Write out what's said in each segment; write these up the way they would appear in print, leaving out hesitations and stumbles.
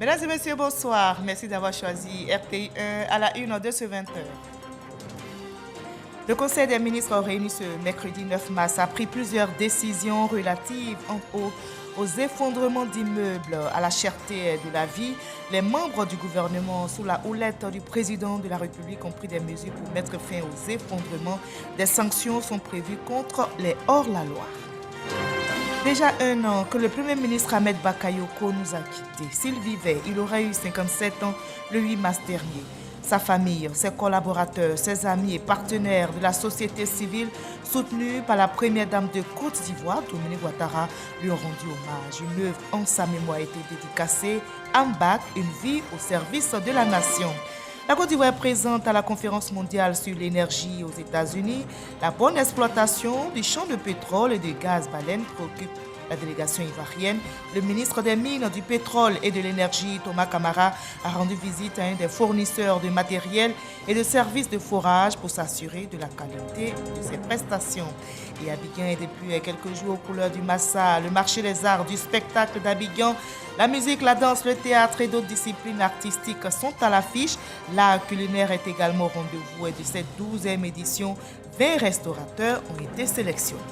Mesdames et messieurs, bonsoir. Merci d'avoir choisi RTI1 à la une de ce 20h. Le Conseil des ministres réuni ce mercredi 9 mars a pris plusieurs décisions relatives aux effondrements d'immeubles, à la cherté de la vie. Les membres du gouvernement, sous la houlette du président de la République, ont pris des mesures pour mettre fin aux effondrements. Des sanctions sont prévues contre les hors-la-loi. Déjà un an que le Premier ministre Ahmed Bakayoko nous a quittés. S'il vivait, il aurait eu 57 ans le 8 mars dernier. Sa famille, ses collaborateurs, ses amis et partenaires de la société civile, soutenus par la première dame de Côte d'Ivoire, Dominique Ouattara, lui ont rendu hommage. Une œuvre en sa mémoire a été dédicacée, Ambak, une vie au service de la nation. La Côte d'Ivoire est présente à la conférence mondiale sur l'énergie aux États-Unis. La bonne exploitation du champ de pétrole et de gaz baleine préoccupe la délégation ivoirienne. Le ministre des Mines, du Pétrole et de l'Énergie, Thomas Camara, a rendu visite à un des fournisseurs de matériel et de services de forage pour s'assurer de la qualité de ses prestations. Et Abidjan est depuis quelques jours aux couleurs du Massa, le marché des arts, du spectacle d'Abidjan. La musique, la danse, le théâtre et d'autres disciplines artistiques sont à l'affiche. L'art culinaire est également au rendez-vous et de cette 12e édition, 20 restaurateurs ont été sélectionnés.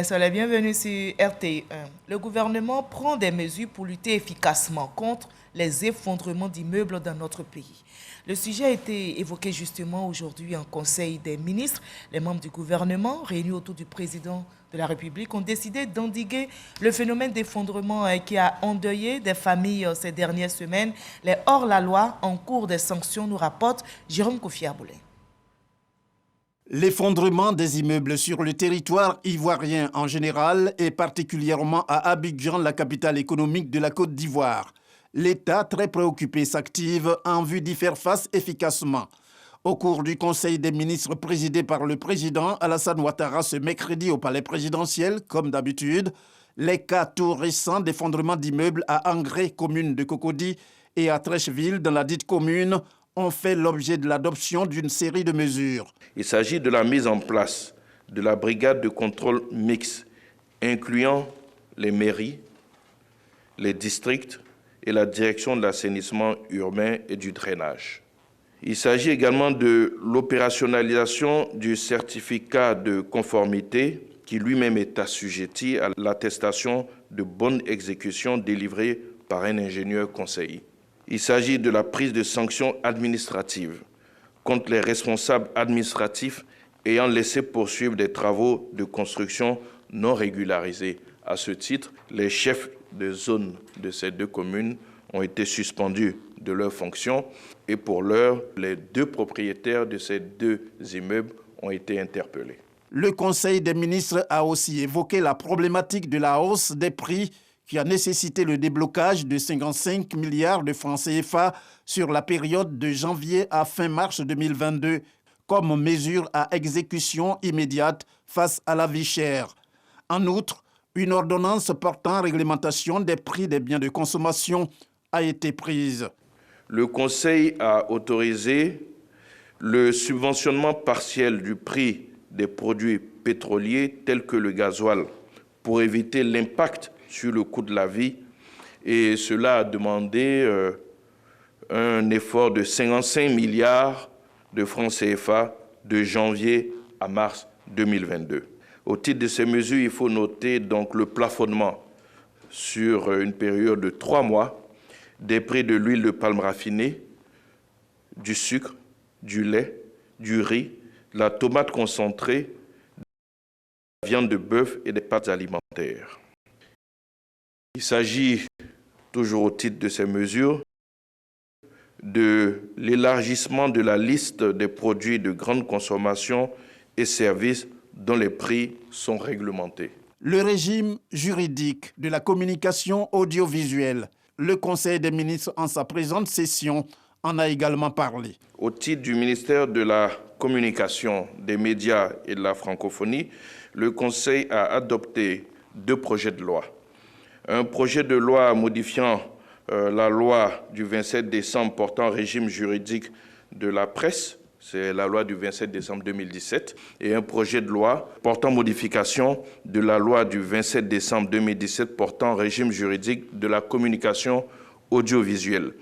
Soyez les bienvenus sur RTI1. Le gouvernement prend des mesures pour lutter efficacement contre les effondrements d'immeubles dans notre pays. Le sujet a été évoqué justement aujourd'hui en Conseil des ministres. Les membres du gouvernement, réunis autour du président de la République, ont décidé d'endiguer le phénomène d'effondrement qui a endeuillé des familles ces dernières semaines. Les hors-la-loi en cours des sanctions, nous rapporte Jérôme Kofi-Aboulé. L'effondrement des immeubles sur le territoire ivoirien en général et particulièrement à Abidjan, la capitale économique de la Côte d'Ivoire. L'État, très préoccupé, s'active en vue d'y faire face efficacement. Au cours du Conseil des ministres présidé par le président Alassane Ouattara ce mercredi au palais présidentiel, comme d'habitude, les cas tout récents d'effondrement d'immeubles à Angré, commune de Cocody, et à Trècheville, dans la dite commune, ont fait l'objet de l'adoption d'une série de mesures. Il s'agit de la mise en place de la brigade de contrôle mixte, incluant les mairies, les districts et la direction de l'assainissement urbain et du drainage. Il s'agit également de l'opérationnalisation du certificat de conformité qui lui-même est assujetti à l'attestation de bonne exécution délivrée par un ingénieur conseiller. Il s'agit de la prise de sanctions administratives contre les responsables administratifs ayant laissé poursuivre des travaux de construction non régularisés. À ce titre, les chefs de zone de ces deux communes ont été suspendus de leurs fonctions et pour l'heure, les deux propriétaires de ces deux immeubles ont été interpellés. Le Conseil des ministres a aussi évoqué la problématique de la hausse des prix qui a nécessité le déblocage de 55 milliards de francs CFA sur la période de janvier à fin mars 2022 comme mesure à exécution immédiate face à la vie chère. En outre, une ordonnance portant réglementation des prix des biens de consommation a été prise. Le Conseil a autorisé le subventionnement partiel du prix des produits pétroliers tels que le gasoil pour éviter l'impact sur le coût de la vie, et cela a demandé un effort de 55 milliards de francs CFA de janvier à mars 2022. Au titre de ces mesures, il faut noter donc le plafonnement sur une période de 3 mois des prix de l'huile de palme raffinée, du sucre, du lait, du riz, de la tomate concentrée, de la viande de bœuf et des pâtes alimentaires. Il s'agit, toujours au titre de ces mesures, de l'élargissement de la liste des produits de grande consommation et services dont les prix sont réglementés. Le régime juridique de la communication audiovisuelle, le Conseil des ministres en sa présente session en a également parlé. Au titre du ministère de la Communication, des médias et de la francophonie, le Conseil a adopté 2 projets de loi. Un projet de loi modifiant la loi du 27 décembre portant régime juridique de la presse c'est la loi du 27 décembre 2017, et un projet de loi portant modification de la loi du 27 décembre 2017 portant régime juridique de la communication audiovisuelle.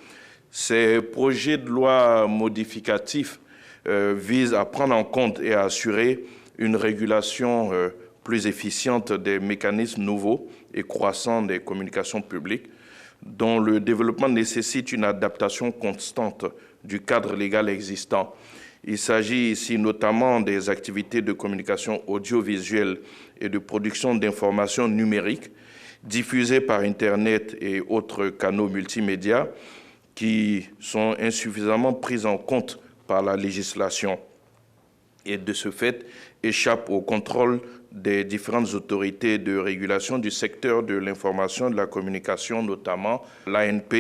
Ces projets de loi modificatifs visent à prendre en compte et à assurer une régulation plus efficiente des mécanismes nouveaux et croissants des communications publiques, dont le développement nécessite une adaptation constante du cadre légal existant. Il s'agit ici notamment des activités de communication audiovisuelle et de production d'informations numériques diffusées par Internet et autres canaux multimédia qui sont insuffisamment prises en compte par la législation et de ce fait échappent au contrôle des différentes autorités de régulation du secteur de l'information et de la communication, notamment l'ANP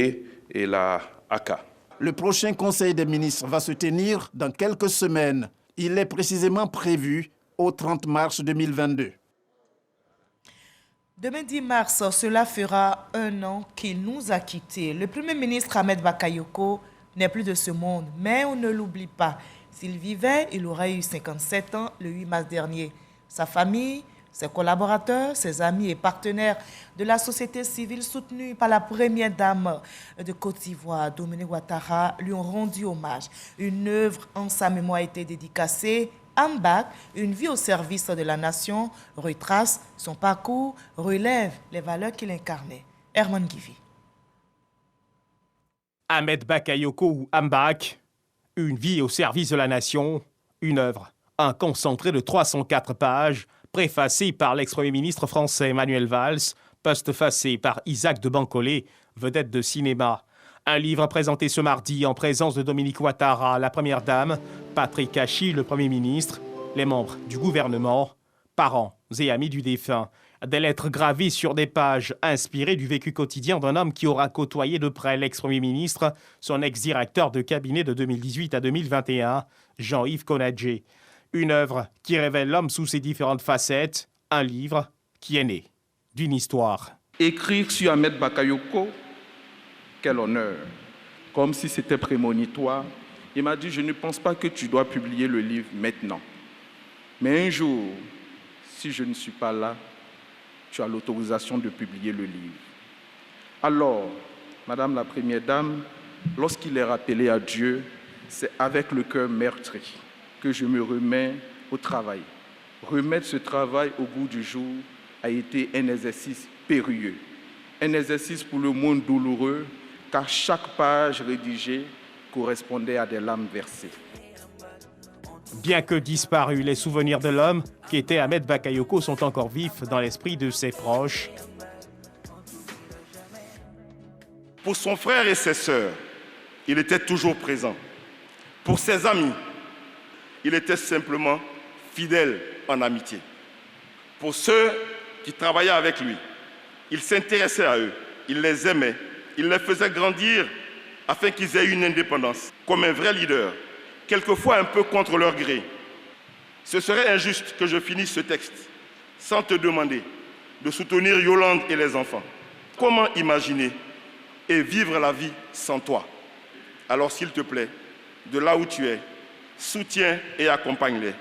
et la ACA. Le prochain Conseil des ministres va se tenir dans quelques semaines. Il est précisément prévu au 30 mars 2022. Demain 10 mars, cela fera 1 an qu'il nous a quittés. Le Premier ministre Ahmed Bakayoko n'est plus de ce monde, mais on ne l'oublie pas. S'il vivait, il aurait eu 57 ans le 8 mars dernier. Sa famille, ses collaborateurs, ses amis et partenaires de la société civile soutenus par la première dame de Côte d'Ivoire, Dominique Ouattara, lui ont rendu hommage. Une œuvre en sa mémoire a été dédicacée. Ambak, une vie au service de la nation, retrace son parcours, relève les valeurs qu'il incarnait. Herman Guivi. Ahmed Bakayoko ou Ambak, une vie au service de la nation, une œuvre, un concentré de 304 pages, préfacé par l'ex-premier ministre français Manuel Valls, postfacé par Isaac de Bancolé, vedette de cinéma. Un livre présenté ce mardi en présence de Dominique Ouattara, la première dame, Patrick Hachi, le premier ministre, les membres du gouvernement, parents et amis du défunt. Des lettres gravées sur des pages inspirées du vécu quotidien d'un homme qui aura côtoyé de près l'ex-premier ministre, son ex-directeur de cabinet de 2018 à 2021, Jean-Yves Konadjé. Une œuvre qui révèle l'homme sous ses différentes facettes, un livre qui est né d'une histoire. Écrire sur Ahmed Bakayoko, quel honneur. Comme si c'était prémonitoire. Il m'a dit, je ne pense pas que tu dois publier le livre maintenant. Mais un jour, si je ne suis pas là, tu as l'autorisation de publier le livre. Alors, Madame la Première Dame, lorsqu'il est rappelé à Dieu, c'est avec le cœur meurtri que je me remets au travail. Remettre ce travail au goût du jour a été un exercice périlleux. Un exercice pour le monde douloureux, car chaque page rédigée correspondait à des larmes versées. Bien que disparus, les souvenirs de l'homme qui était Ahmed Bakayoko sont encore vifs dans l'esprit de ses proches. Pour son frère et ses sœurs, il était toujours présent. Pour ses amis, il était simplement fidèle en amitié. Pour ceux qui travaillaient avec lui, il s'intéressait à eux, il les aimait, il les faisait grandir afin qu'ils aient une indépendance, comme un vrai leader, quelquefois un peu contre leur gré. Ce serait injuste que je finisse ce texte sans te demander de soutenir Yolande et les enfants. Comment imaginer et vivre la vie sans toi? Alors s'il te plaît, de là où tu es, soutiens et accompagne-les,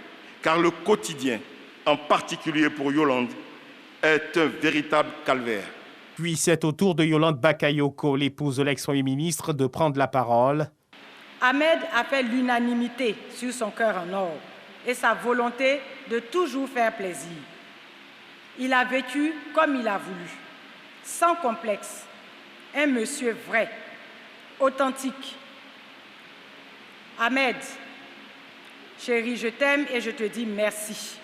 car le quotidien, en particulier pour Yolande, est un véritable calvaire. Puis c'est au tour de Yolande Bakayoko, l'épouse de l'ex-premier ministre, de prendre la parole. Ahmed a fait l'unanimité sur son cœur en or et sa volonté de toujours faire plaisir. Il a vécu comme il a voulu, sans complexe, un monsieur vrai, authentique. Ahmed, chérie, je t'aime et je te dis merci.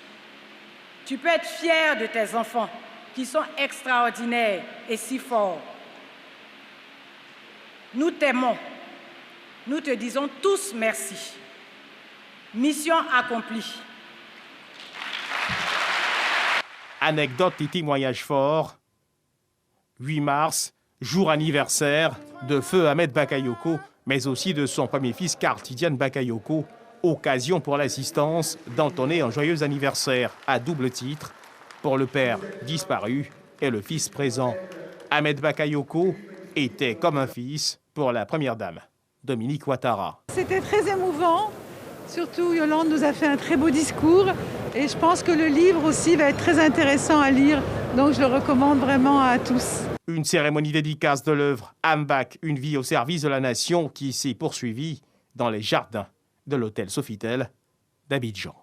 Tu peux être fier de tes enfants qui sont extraordinaires et si forts. Nous t'aimons. Nous te disons tous merci. Mission accomplie. Anecdote et témoignage fort. 8 mars, jour anniversaire de feu Ahmed Bakayoko, mais aussi de son premier fils Karl Tidiane Bakayoko. Occasion pour l'assistance d'entonner un joyeux anniversaire à double titre pour le père disparu et le fils présent. Ahmed Bakayoko était comme un fils pour la première dame, Dominique Ouattara. C'était très émouvant. Surtout, Yolande nous a fait un très beau discours et je pense que le livre aussi va être très intéressant à lire. Donc, je le recommande vraiment à tous. Une cérémonie dédicace de l'œuvre Ambach, une vie au service de la nation qui s'est poursuivie dans les jardins de l'hôtel Sofitel d'Abidjan.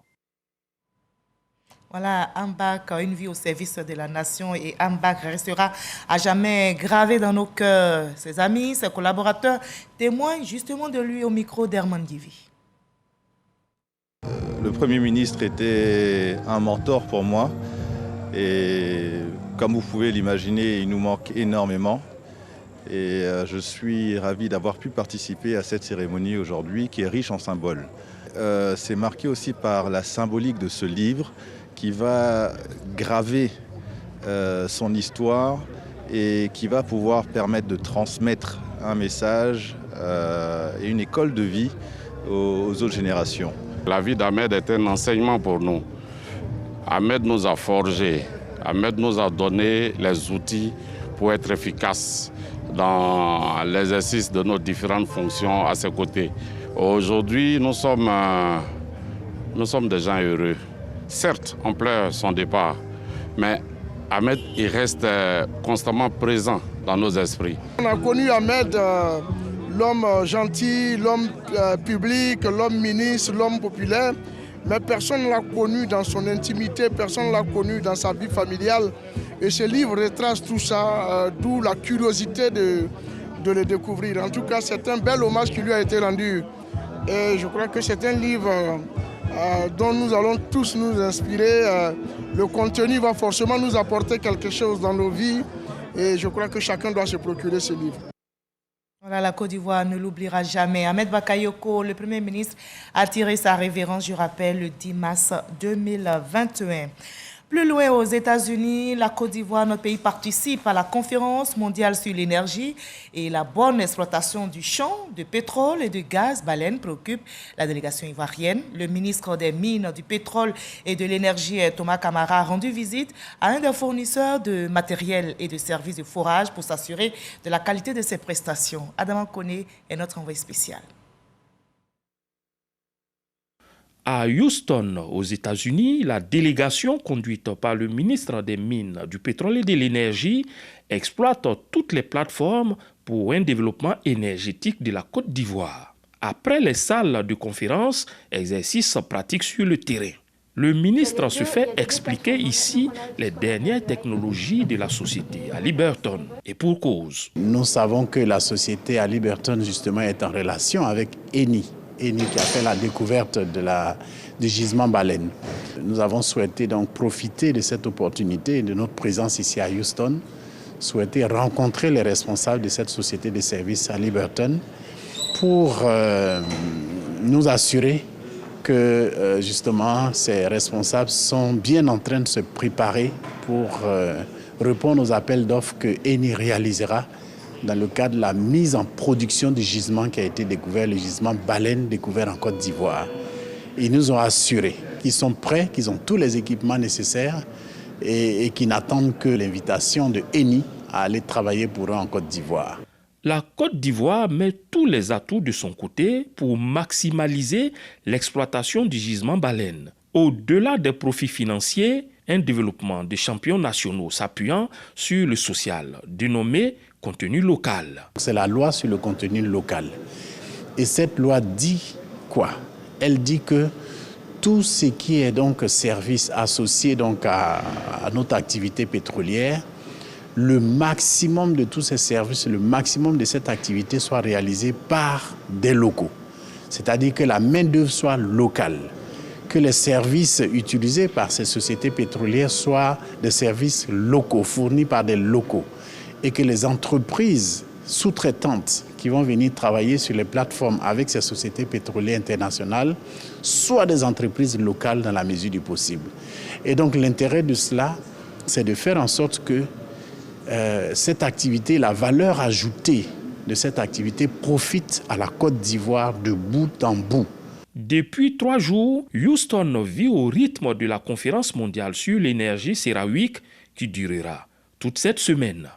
Voilà, Ambach, une vie au service de la nation, et Ambach restera à jamais gravé dans nos cœurs. Ses amis, ses collaborateurs témoignent justement de lui au micro d'Herman Guivi. Le Premier ministre était un mentor pour moi et comme vous pouvez l'imaginer, il nous manque énormément. Et je suis ravi d'avoir pu participer à cette cérémonie aujourd'hui qui est riche en symboles. C'est marqué aussi par la symbolique de ce livre qui va graver son histoire et qui va pouvoir permettre de transmettre un message et une école de vie aux autres générations. La vie d'Ahmed est un enseignement pour nous. Ahmed nous a forgés, Ahmed nous a donné les outils pour être efficaces dans l'exercice de nos différentes fonctions à ses côtés. Aujourd'hui, nous sommes des gens heureux. Certes, on pleure son départ, mais Ahmed il reste constamment présent dans nos esprits. On a connu Ahmed, l'homme gentil, l'homme public, l'homme ministre, l'homme populaire, mais personne ne l'a connu dans son intimité, personne ne l'a connu dans sa vie familiale. Et ce livre retrace tout ça, d'où la curiosité de le découvrir. En tout cas, c'est un bel hommage qui lui a été rendu. Et je crois que c'est un livre dont nous allons tous nous inspirer. Le contenu va forcément nous apporter quelque chose dans nos vies. Et je crois que chacun doit se procurer ce livre. Voilà, la Côte d'Ivoire ne l'oubliera jamais. Ahmed Bakayoko, le Premier ministre, a tiré sa révérence, je rappelle, le 10 mars 2021. Plus loin aux États-Unis, la Côte d'Ivoire, notre pays, participe à la conférence mondiale sur l'énergie et la bonne exploitation du champ de pétrole et de gaz baleine préoccupe la délégation ivoirienne. Le ministre des Mines, du Pétrole et de l'Énergie, Thomas Camara, a rendu visite à un des fournisseurs de matériel et de services de forage pour s'assurer de la qualité de ses prestations. Adama Kone est notre envoyé spécial. À Houston, aux États-Unis, la délégation conduite par le ministre des Mines, du Pétrole et de l'Énergie exploite toutes les plateformes pour un développement énergétique de la Côte d'Ivoire. Après les salles de conférence, exercices pratiques sur le terrain. Le ministre se fait expliquer ici les dernières technologies de la société à Liberton, et pour cause. Nous savons que la société à Liberton, justement, est en relation avec Eni. Eni qui a fait la découverte du gisement baleine. Nous avons souhaité donc profiter de cette opportunité et de notre présence ici à Houston, souhaiter rencontrer les responsables de cette société de services à Liberton pour nous assurer que justement ces responsables sont bien en train de se préparer pour répondre aux appels d'offres que Eni réalisera dans le cadre de la mise en production du gisement qui a été découvert, le gisement baleine découvert en Côte d'Ivoire. Ils nous ont assuré qu'ils sont prêts, qu'ils ont tous les équipements nécessaires et qu'ils n'attendent que l'invitation de Eni à aller travailler pour eux en Côte d'Ivoire. La Côte d'Ivoire met tous les atouts de son côté pour maximaliser l'exploitation du gisement baleine. Au-delà des profits financiers, un développement des champions nationaux s'appuyant sur le social, dénommé contenu local. C'est la loi sur le contenu local. Et cette loi dit quoi? Elle dit que tout ce qui est donc service associé donc à notre activité pétrolière, le maximum de tous ces services, le maximum de cette activité soit réalisé par des locaux. C'est-à-dire que la main-d'œuvre soit locale, que les services utilisés par ces sociétés pétrolières soient des services locaux, fournis par des locaux, et que les entreprises sous-traitantes qui vont venir travailler sur les plateformes avec ces sociétés pétrolières internationales soient des entreprises locales dans la mesure du possible. Et donc l'intérêt de cela, c'est de faire en sorte que cette activité, la valeur ajoutée de cette activité profite à la Côte d'Ivoire de bout en bout. Depuis 3 jours, Houston vit au rythme de la conférence mondiale sur l'énergie CERAWeek qui durera toute cette semaine.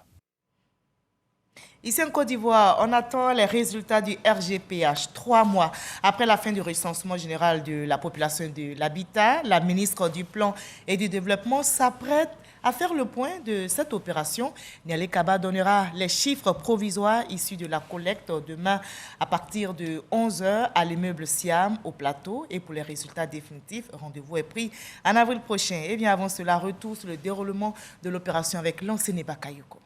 Ici en Côte d'Ivoire, on attend les résultats du RGPH 3 mois après la fin du recensement général de la population de l'habitat. La ministre du Plan et du Développement s'apprête à faire le point de cette opération. Nialé Kaba donnera les chiffres provisoires issus de la collecte demain à partir de 11h à l'immeuble Siam au plateau. Et pour les résultats définitifs, rendez-vous est pris en avril prochain. Et bien avant cela, retour sur le déroulement de l'opération avec l'enseignant Bakayoko.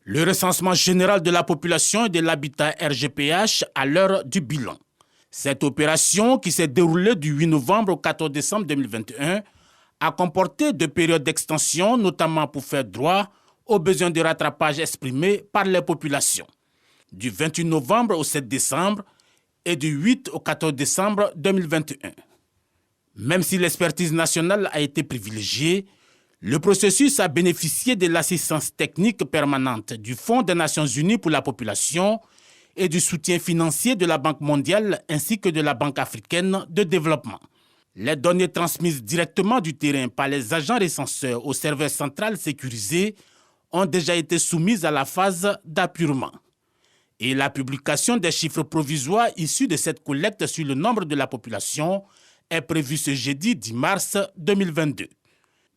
Le recensement général de la population et de l'habitat RGPH à l'heure du bilan. Cette opération, qui s'est déroulée du 8 novembre au 14 décembre 2021, a comporté 2 périodes d'extension, notamment pour faire droit aux besoins de rattrapage exprimés par les populations, du 28 novembre au 7 décembre et du 8 au 14 décembre 2021. Même si l'expertise nationale a été privilégiée, le processus a bénéficié de l'assistance technique permanente du Fonds des Nations Unies pour la population et du soutien financier de la Banque mondiale ainsi que de la Banque africaine de développement. Les données transmises directement du terrain par les agents recenseurs au serveur central sécurisé ont déjà été soumises à la phase d'appurement. Et la publication des chiffres provisoires issus de cette collecte sur le nombre de la population est prévue ce jeudi 10 mars 2022.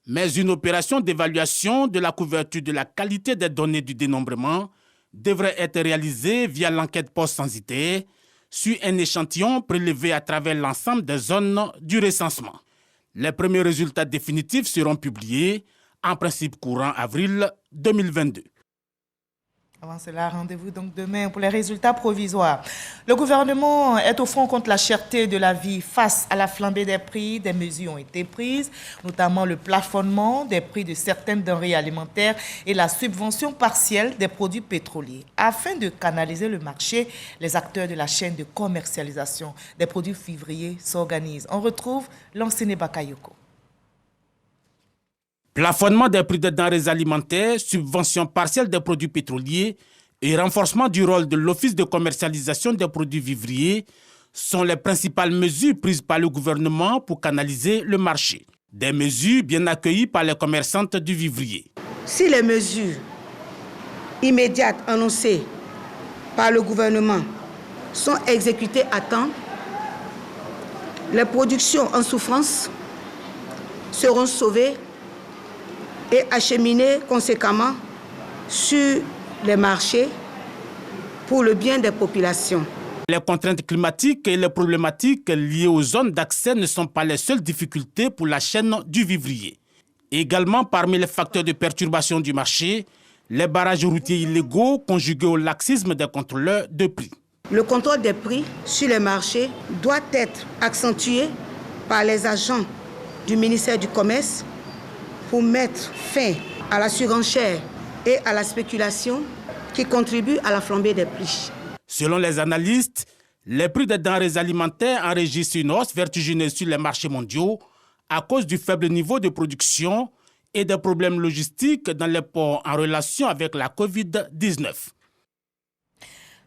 Mais une opération d'évaluation de la couverture de la qualité des données du dénombrement devrait être réalisée via l'enquête post-censitaire sur un échantillon prélevé à travers l'ensemble des zones du recensement. Les premiers résultats définitifs seront publiés en principe courant avril 2022. Avant cela, rendez-vous donc demain pour les résultats provisoires. Le gouvernement est au front contre la cherté de la vie face à la flambée des prix. Des mesures ont été prises, notamment le plafonnement des prix de certaines denrées alimentaires et la subvention partielle des produits pétroliers. Afin de canaliser le marché, les acteurs de la chaîne de commercialisation des produits vivriers s'organisent. On retrouve l'enseignant Bakayoko. Plafonnement des prix des denrées alimentaires, subvention partielle des produits pétroliers et renforcement du rôle de l'Office de commercialisation des produits vivriers sont les principales mesures prises par le gouvernement pour canaliser le marché. Des mesures bien accueillies par les commerçantes du vivrier. Si les mesures immédiates annoncées par le gouvernement sont exécutées à temps, les productions en souffrance seront sauvées et acheminer conséquemment sur les marchés pour le bien des populations. Les contraintes climatiques et les problématiques liées aux zones d'accès ne sont pas les seules difficultés pour la chaîne du vivrier. Également, parmi les facteurs de perturbation du marché, les barrages routiers illégaux conjugués au laxisme des contrôleurs de prix. Le contrôle des prix sur les marchés doit être accentué par les agents du ministère du Commerce pour mettre fin à la surenchère et à la spéculation qui contribuent à la flambée des prix. Selon les analystes, les prix des denrées alimentaires enregistrent une hausse vertigineuse sur les marchés mondiaux à cause du faible niveau de production et des problèmes logistiques dans les ports en relation avec la Covid-19.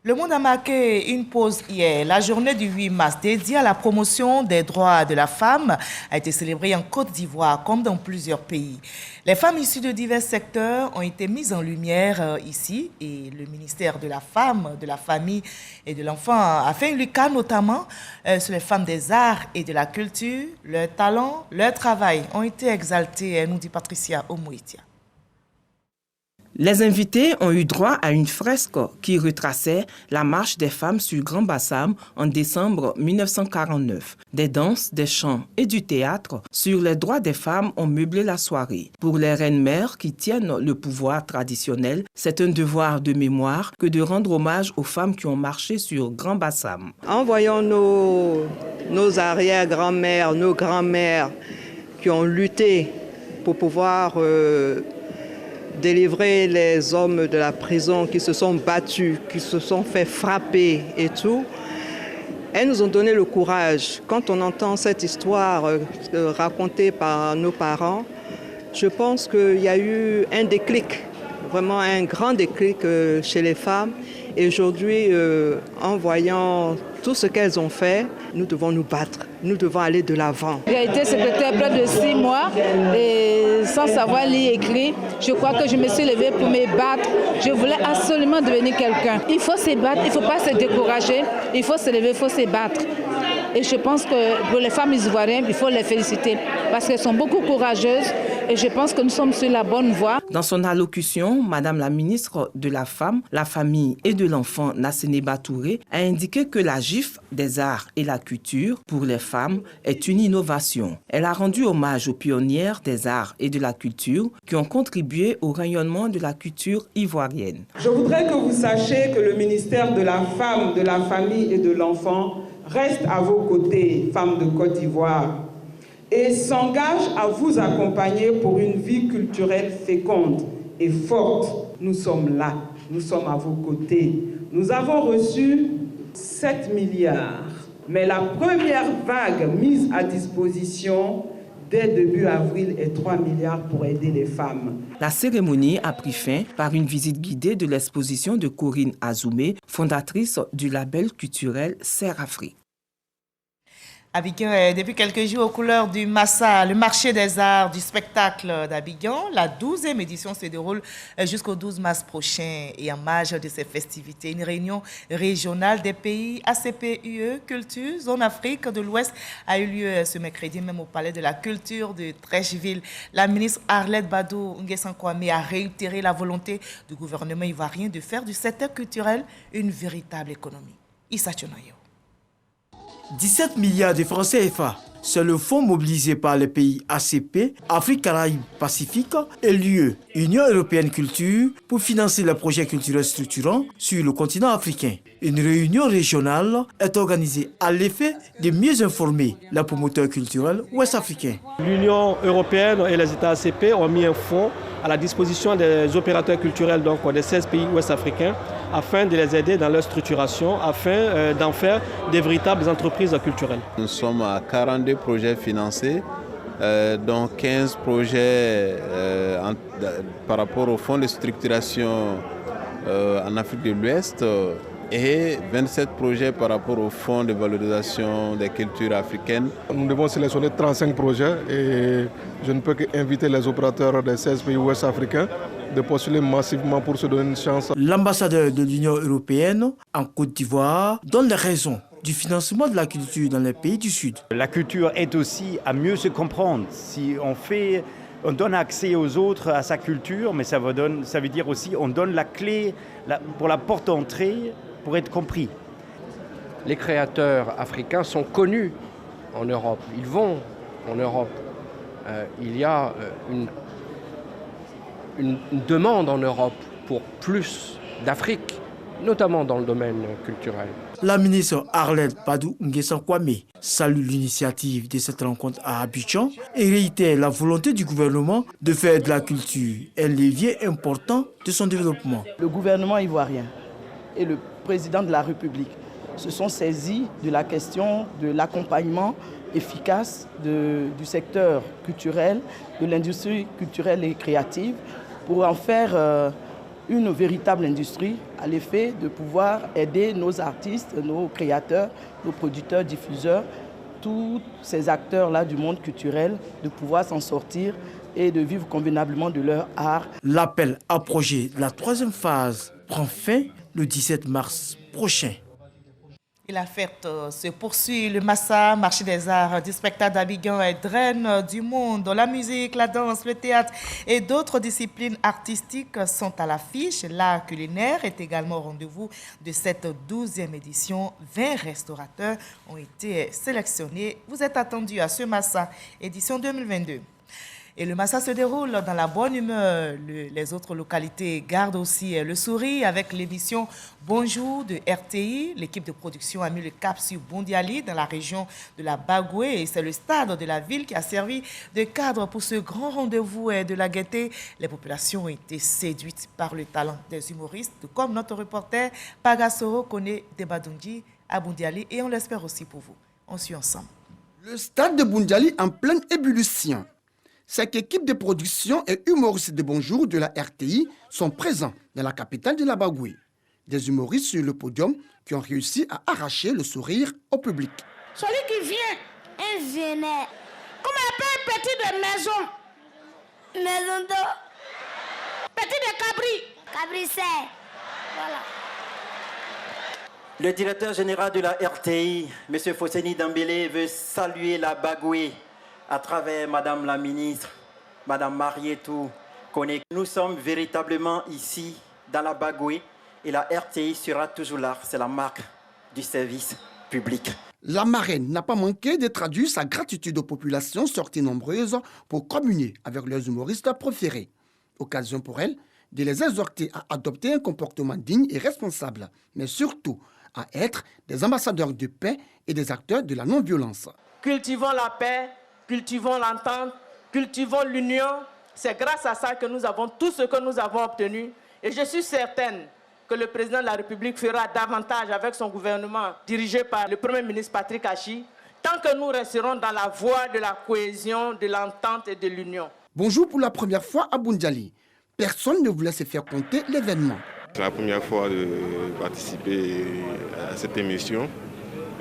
Le monde a marqué une pause hier. La journée du 8 mars dédiée à la promotion des droits de la femme a été célébrée en Côte d'Ivoire comme dans plusieurs pays. Les femmes issues de divers secteurs ont été mises en lumière ici et le ministère de la Femme, de la Famille et de l'Enfant a fait une lucade notamment sur les femmes des arts et de la culture. Leurs talents, leur travail ont été exaltés, nous dit Patricia Omoitia. Les invités ont eu droit à une fresque qui retraçait la marche des femmes sur Grand Bassam en décembre 1949. Des danses, des chants et du théâtre sur les droits des femmes ont meublé la soirée. Pour les reines-mères qui tiennent le pouvoir traditionnel, c'est un devoir de mémoire que de rendre hommage aux femmes qui ont marché sur Grand Bassam. En voyant nos arrière-grand-mères, nos grands-mères qui ont lutté pour pouvoir délivrer les hommes de la prison, qui se sont battus, qui se sont fait frapper et tout. Elles nous ont donné le courage. Quand on entend cette histoire racontée par nos parents, je pense qu'il y a eu un déclic, vraiment un grand déclic chez les femmes. Et aujourd'hui, en voyant tout ce qu'elles ont fait, nous devons nous battre, nous devons aller de l'avant. J'ai été secrétaire près de 6 mois et sans savoir lire et écrire, je crois que je me suis levée pour me battre. Je voulais absolument devenir quelqu'un. Il faut se battre, il ne faut pas se décourager, il faut se lever, il faut se battre. Et je pense que pour les femmes ivoiriennes, il faut les féliciter parce qu'elles sont beaucoup courageuses et je pense que nous sommes sur la bonne voie. Dans son allocution, Madame la ministre de la Femme, la Famille et de l'Enfant, Nasseneba Touré, a indiqué que la GIF des arts et la culture pour les femmes est une innovation. Elle a rendu hommage aux pionnières des arts et de la culture qui ont contribué au rayonnement de la culture ivoirienne. Je voudrais que vous sachiez que le ministère de la Femme, de la Famille et de l'Enfant reste à vos côtés, femmes de Côte d'Ivoire, et s'engage à vous accompagner pour une vie culturelle féconde et forte. Nous sommes là, nous sommes à vos côtés. Nous avons reçu 7 milliards, mais la première vague mise à disposition dès début avril est 3 milliards pour aider les femmes. La cérémonie a pris fin par une visite guidée de l'exposition de Corinne Azoumé, fondatrice du label culturel Serre Afrique. Abidjan est depuis quelques jours aux couleurs du Massa, le marché des arts du spectacle d'Abidjan. La 12e édition se déroule jusqu'au 12 mars prochain et en marge de ces festivités, une réunion régionale des pays ACP-UE Culture, Zone Afrique de l'Ouest, a eu lieu ce mercredi même au Palais de la Culture de Treichville. La ministre Arlette Badou Nguessan-Kwame a réitéré la volonté du gouvernement ivoirien de faire du secteur culturel une véritable économie. Issa Tchonayo. 17 milliards de francs CFA, c'est le fonds mobilisé par les pays ACP, Afrique, Caraïbes, Pacifique et l'UE, Union européenne culture, pour financer les projets culturels structurants sur le continent africain. Une réunion régionale est organisée à l'effet de mieux informer les promoteurs culturels ouest-africains. L'Union européenne et les États ACP ont mis un fonds à la disposition des opérateurs culturels des 16 pays ouest-africains afin de les aider dans leur structuration, afin d'en faire des véritables entreprises culturelles. Nous sommes à 42 projets financés, dont 15 projets par rapport au fonds de structuration en Afrique de l'Ouest et 27 projets par rapport au fonds de valorisation des cultures africaines. Nous devons sélectionner 35 projets et je ne peux qu'inviter les opérateurs des 16 pays ouest-africains de postuler massivement pour se donner une chance. L'ambassadeur de l'Union européenne en Côte d'Ivoire donne les raisons du financement de la culture dans les pays du Sud. La culture aide aussi à mieux se comprendre. Si on donne accès aux autres à sa culture, mais ça veut dire aussi on donne la clé pour la porte d'entrée pour être compris. Les créateurs africains sont connus en Europe. Ils vont en Europe. Il y a une demande en Europe pour plus d'Afrique, notamment dans le domaine culturel. La ministre Arlette Badou Nguessan-Kwame salue l'initiative de cette rencontre à Abidjan et réitère la volonté du gouvernement de faire de la culture un levier important de son développement. Le gouvernement ivoirien et le président de la République se sont saisis de la question de l'accompagnement efficace du secteur culturel, de l'industrie culturelle et créative pour en faire une véritable industrie à l'effet de pouvoir aider nos artistes, nos créateurs, nos producteurs, diffuseurs, tous ces acteurs-là du monde culturel, de pouvoir s'en sortir et de vivre convenablement de leur art. L'appel à projet de la 3e phase prend fin le 17 mars prochain. Et la fête se poursuit. Le Massa, marché des arts du spectacle d'Abidjan, draine du monde. La musique, la danse, le théâtre et d'autres disciplines artistiques sont à l'affiche. L'art culinaire est également au rendez-vous de cette 12e édition. 20 restaurateurs ont été sélectionnés. Vous êtes attendus à ce Massa, édition 2022. Et le Massa se déroule dans la bonne humeur. Les autres localités gardent aussi le sourire avec l'émission Bonjour de RTI. L'équipe de production a mis le cap sur Bondiali dans la région de la Bagoué. Et c'est le stade de la ville qui a servi de cadre pour ce grand rendez-vous de la gaieté. Les populations ont été séduites par le talent des humoristes, comme notre reporter Pagasoro connaît Debadunji à Bondiali. Et on l'espère aussi pour vous. On suit ensemble. Le stade de Bondiali en pleine ébullition. Cette équipe de production et humoristes de Bonjour de la RTI sont présents dans la capitale de la Bagoué. Des humoristes sur le podium qui ont réussi à arracher le sourire au public. Celui qui vient, un vénère. Comment on appelle petit de maison? Maison d'eau. Petit de cabri. Cabrissé. Voilà. Le directeur général de la RTI, M. Fosseni Dambélé, veut saluer la Bagoué à travers Madame la ministre, Madame Marietou Koné. Nous sommes véritablement ici dans la Bagoué et la RTI sera toujours là. C'est la marque du service public. La marraine n'a pas manqué de traduire sa gratitude aux populations sorties nombreuses pour communier avec leurs humoristes préférés. Occasion pour elle de les exhorter à adopter un comportement digne et responsable, mais surtout à être des ambassadeurs de paix et des acteurs de la non-violence. Cultivons la paix, cultivons l'entente, cultivons l'union. C'est grâce à ça que nous avons tout ce que nous avons obtenu. Et je suis certaine que le président de la République fera davantage avec son gouvernement dirigé par le Premier ministre Patrick Achi, tant que nous resterons dans la voie de la cohésion, de l'entente et de l'union. Bonjour pour la première fois à Boundiali. Personne ne voulait se faire compter l'événement. C'est la première fois de participer à cette émission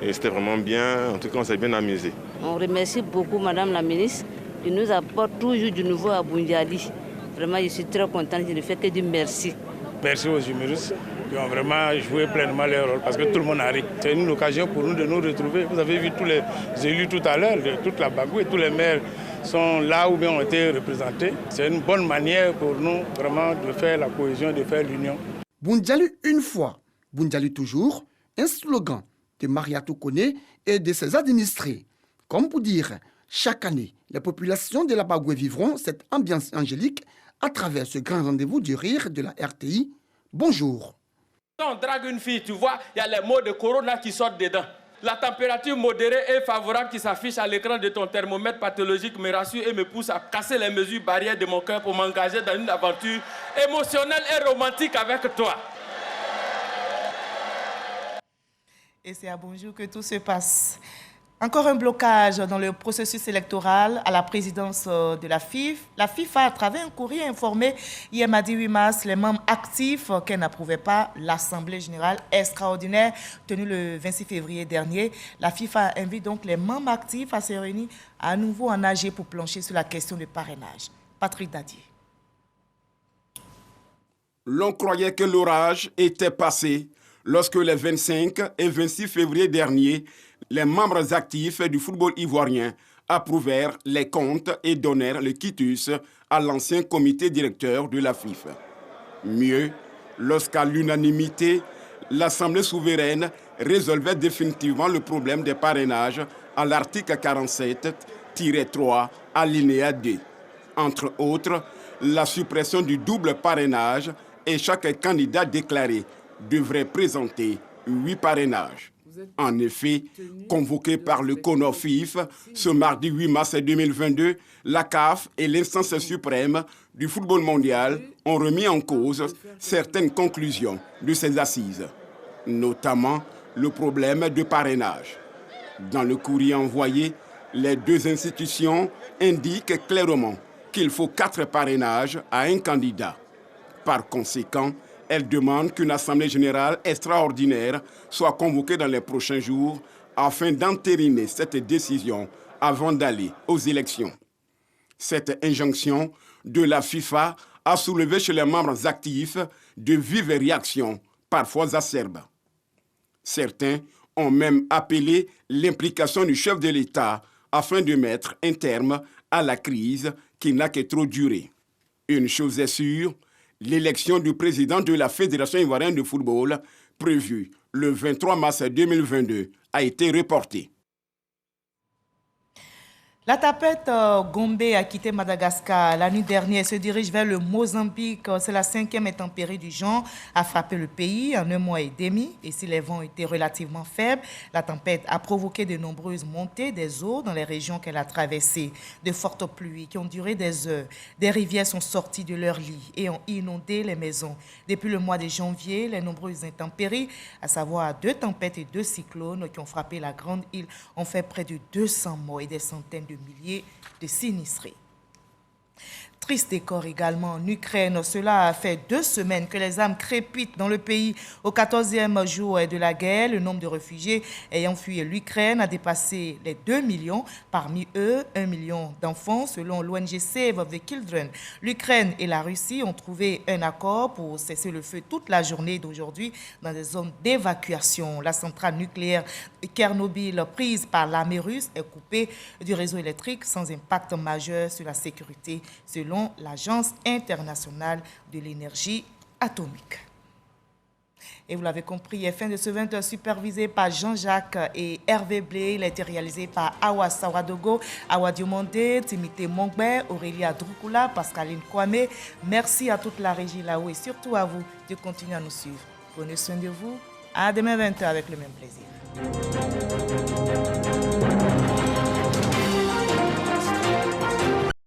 et c'était vraiment bien, en tout cas on s'est bien amusé. On remercie beaucoup Madame la ministre qui nous apporte toujours du nouveau à Boundiali. Vraiment je suis très contente, je ne fais que dire merci. Merci aux humoristes qui ont vraiment joué pleinement leur rôle parce que tout le monde arrive. C'est une occasion pour nous de nous retrouver. Vous avez vu tous les élus tout à l'heure, toute la Bagoué, tous les maires sont là ou bien ont été représentés. C'est une bonne manière pour nous vraiment de faire la cohésion, de faire l'union. Boundiali une fois, Boundiali toujours, un slogan de Marietou Koné et de ses administrés. Comme pour dire, chaque année, les populations de la Bagoué vivront cette ambiance angélique à travers ce grand rendez-vous du rire de la RTI. Bonjour. Quand on drague une fille, tu vois, il y a les mots de corona qui sortent dedans. La température modérée et favorable qui s'affiche à l'écran de ton thermomètre pathologique me rassure et me pousse à casser les mesures barrières de mon cœur pour m'engager dans une aventure émotionnelle et romantique avec toi. Et c'est à Bonjour que tout se passe. Encore un blocage dans le processus électoral à la présidence de la FIFA. La FIFA, à travers un courrier, informé hier mardi 8 mars les membres actifs qu'elle n'approuvait pas l'Assemblée générale extraordinaire tenue le 26 février dernier. La FIFA invite donc les membres actifs à se réunir à nouveau en AG pour plancher sur la question du parrainage. Patrick Dadier. L'on croyait que l'orage était passé lorsque les 25 et 26 février dernier, les membres actifs du football ivoirien approuvèrent les comptes et donnèrent le quitus à l'ancien comité directeur de la FIFA. Mieux, lorsqu'à l'unanimité, l'Assemblée souveraine résolvait définitivement le problème des parrainages à l'article 47-3, alinéa 2. Entre autres, la suppression du double parrainage et chaque candidat déclaré devrait présenter 8 parrainages. En effet, convoqué par le CONOFIF ce mardi 8 mars 2022, la CAF et l'instance suprême du football mondial ont remis en cause certaines conclusions de ces assises, notamment le problème de parrainage. Dans le courrier envoyé, les deux institutions indiquent clairement qu'il faut 4 parrainages à un candidat. Par conséquent, elle demande qu'une assemblée générale extraordinaire soit convoquée dans les prochains jours afin d'entériner cette décision avant d'aller aux élections. Cette injonction de la FIFA a soulevé chez les membres actifs de vives réactions, parfois acerbes. Certains ont même appelé l'implication du chef de l'État afin de mettre un terme à la crise qui n'a que trop duré. Une chose est sûre, l'élection du président de la Fédération ivoirienne de football, prévue le 23 mars 2022, a été reportée. La tapette Gombe a quitté Madagascar la nuit dernière et se dirige vers le Mozambique. C'est la 5e intempérie du genre à frapper le pays en un mois et demi. Et si les vents étaient relativement faibles, la tempête a provoqué de nombreuses montées des eaux dans les régions qu'elle a traversées. De fortes pluies qui ont duré des heures. Des rivières sont sorties de leur lit et ont inondé les maisons. Depuis le mois de janvier, les nombreuses intempéries, à savoir 2 tempêtes et 2 cyclones qui ont frappé la grande île, ont fait près de 200 morts et des centaines de milliers de sinistrés. Triste décor également en Ukraine. Cela a fait 2 semaines que les âmes crépitent dans le pays. Au 14e jour de la guerre, le nombre de réfugiés ayant fui l'Ukraine a dépassé les 2 millions. Parmi eux, 1 million d'enfants, selon l'ONG Save the Children. L'Ukraine et la Russie ont trouvé un accord pour cesser le feu toute la journée d'aujourd'hui dans des zones d'évacuation. La centrale nucléaire de Tchernobyl, prise par l'armée russe, est coupée du réseau électrique sans impact majeur sur la sécurité, selon l'Agence internationale de l'énergie atomique. Et vous l'avez compris, fin de ce 20h supervisé par Jean-Jacques et Hervé Blé. Il a été réalisé par Awa Sawadogo, Awa Diomondé, Timité Mongbe, Aurélia Droukula, Pascaline Kwame. Merci à toute la régie là-haut et surtout à vous de continuer à nous suivre. Prenez soin de vous. À demain 20h avec le même plaisir.